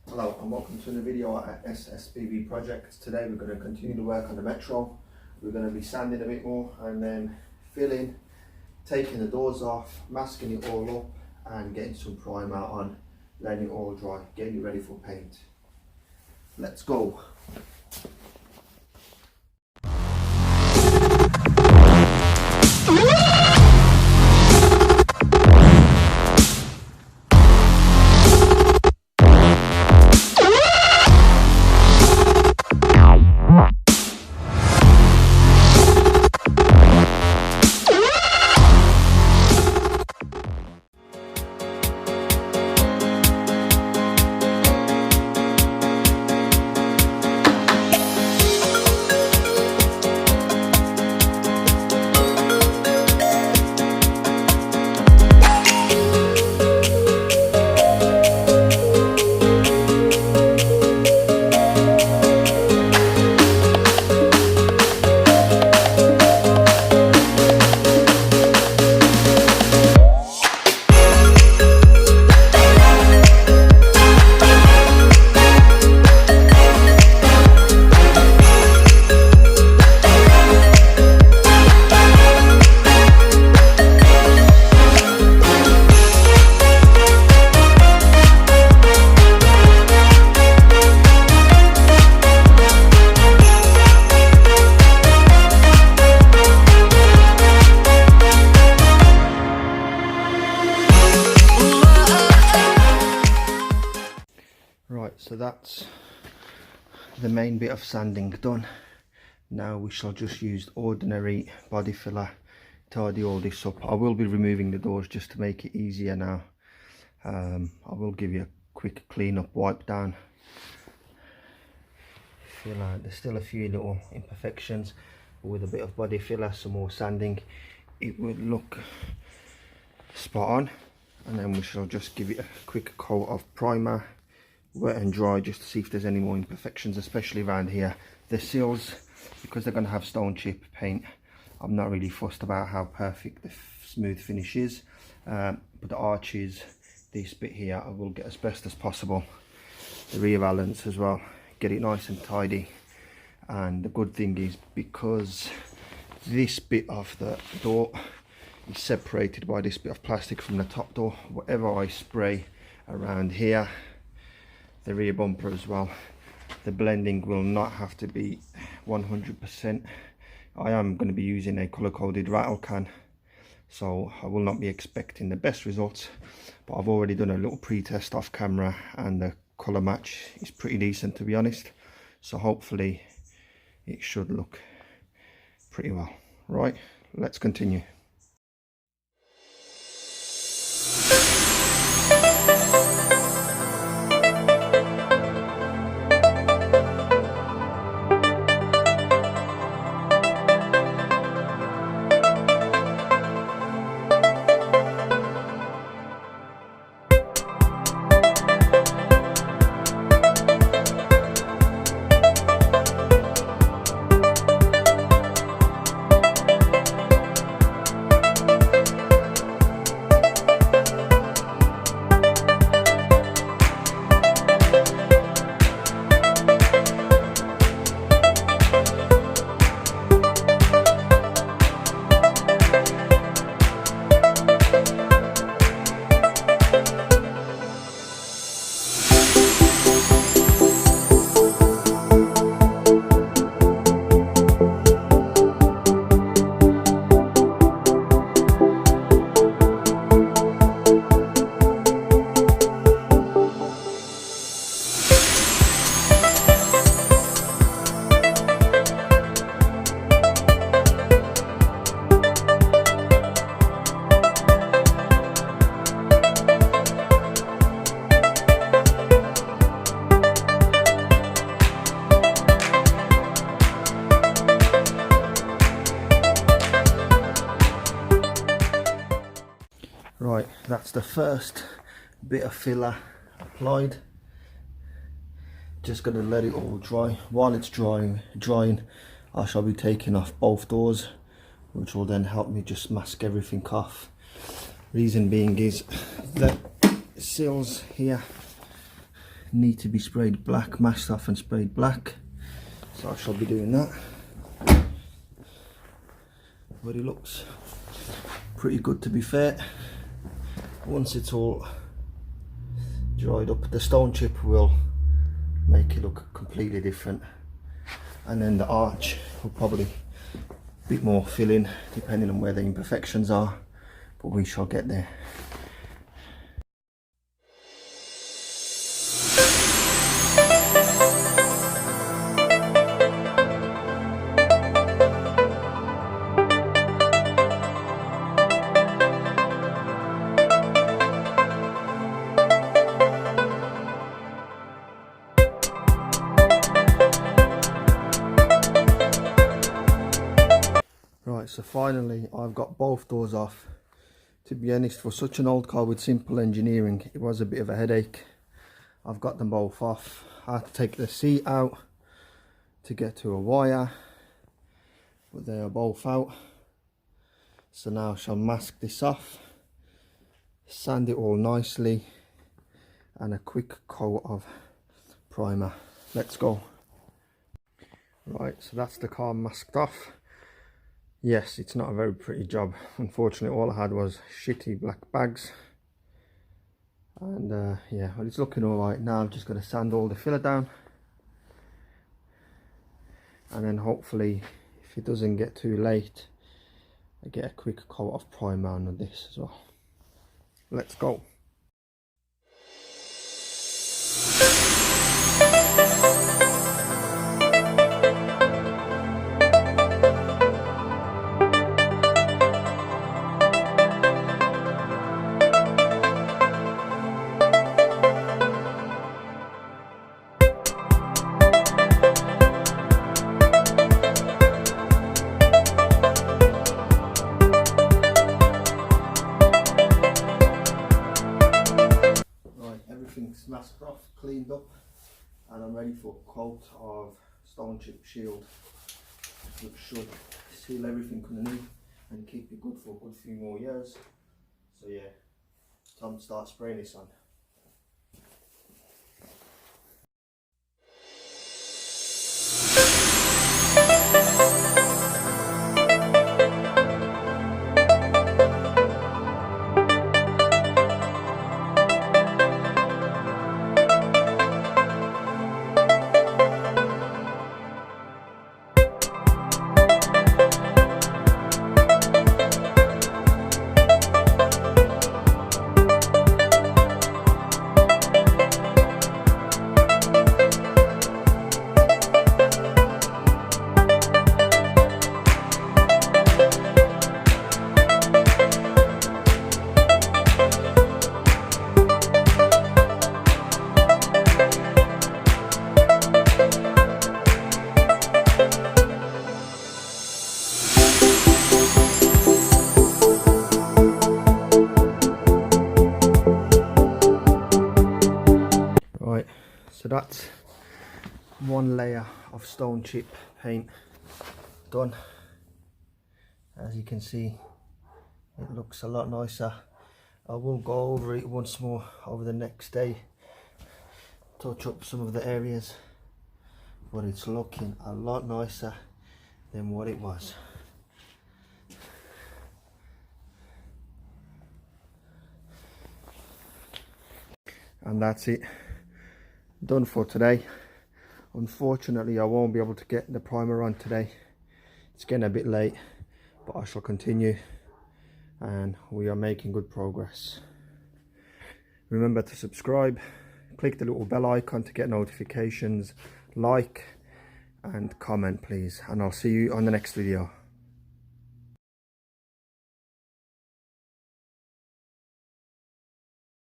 Hello and welcome to another video at SSBB Projects. Today we're going to continue to work on the Metro. We're going to be sanding a bit more and then filling, taking the doors off, masking it all up and getting some primer on, letting it all dry, getting it ready for paint. Let's go. Right, so that's the main bit of sanding done. Now we shall just use ordinary body filler, tidy all this up. I will be removing the doors just to make it easier now. I will give you a quick clean up, wipe down. Feel like there's still a few little imperfections, but with a bit of body filler, some more sanding, it would look spot on. And then we shall just give it a quick coat of primer, wet and dry, just to see if there's any more imperfections, especially around here. The sills, because they're going to have stone chip paint, I'm not really fussed about how perfect the smooth finish is, but the arches, this bit here, I will get as best as possible. The rear valance as well, get it nice and tidy. And the good thing is, because this bit of the door is separated by this bit of plastic from the top door, whatever I spray around here, the rear bumper as well, the blending will not have to be 100%. I am going to be using a color coded rattle can, so I will not be expecting the best results, but I've already done a little pre-test off camera and the color match is pretty decent, to be honest, so hopefully it should look pretty well. Right, let's continue. Right, that's the first bit of filler applied. Just gonna let it all dry. While it's drying, I shall be taking off both doors, which will then help me just mask everything off. Reason being is that sills here, need to be sprayed black, masked off and sprayed black, so I shall be doing that. But it looks pretty good, to be fair. Once it's all dried up, the stone chip will make it look completely different, and then the arch will probably a bit more filling depending on where the imperfections are, but we shall get there. Right, so finally I've got both doors off. To be honest, for such an old car with simple engineering, it was a bit of a headache. I've got them both off. I had to take the seat out to get to a wire, but they are both out. So now I shall mask this off, sand it all nicely, and a quick coat of primer. Let's go. Right, so that's the car masked off. Yes, it's not a very pretty job. Unfortunately, all I had was shitty black bags. And yeah, well, it's looking alright. Now I'm just going to sand all the filler down. And then hopefully, if it doesn't get too late, I get a quick coat of primer on this as well. Let's go. Everything's masked off, cleaned up, and I'm ready for a coat of stone chip shield, which should seal everything underneath and keep it good for a good few more years. So yeah, time to start spraying this on. Right, so that's one layer of stone chip paint done. As you can see, it looks a lot nicer. I will go over it once more over the next day, touch up some of the areas, but it's looking a lot nicer than what it was. And that's it, done for today. Unfortunately, I won't be able to get the primer on today. It's getting a bit late, but I shall continue, and we are making good progress. Remember to subscribe, click the little bell icon to get notifications, like and comment please, and I'll see you on the next video.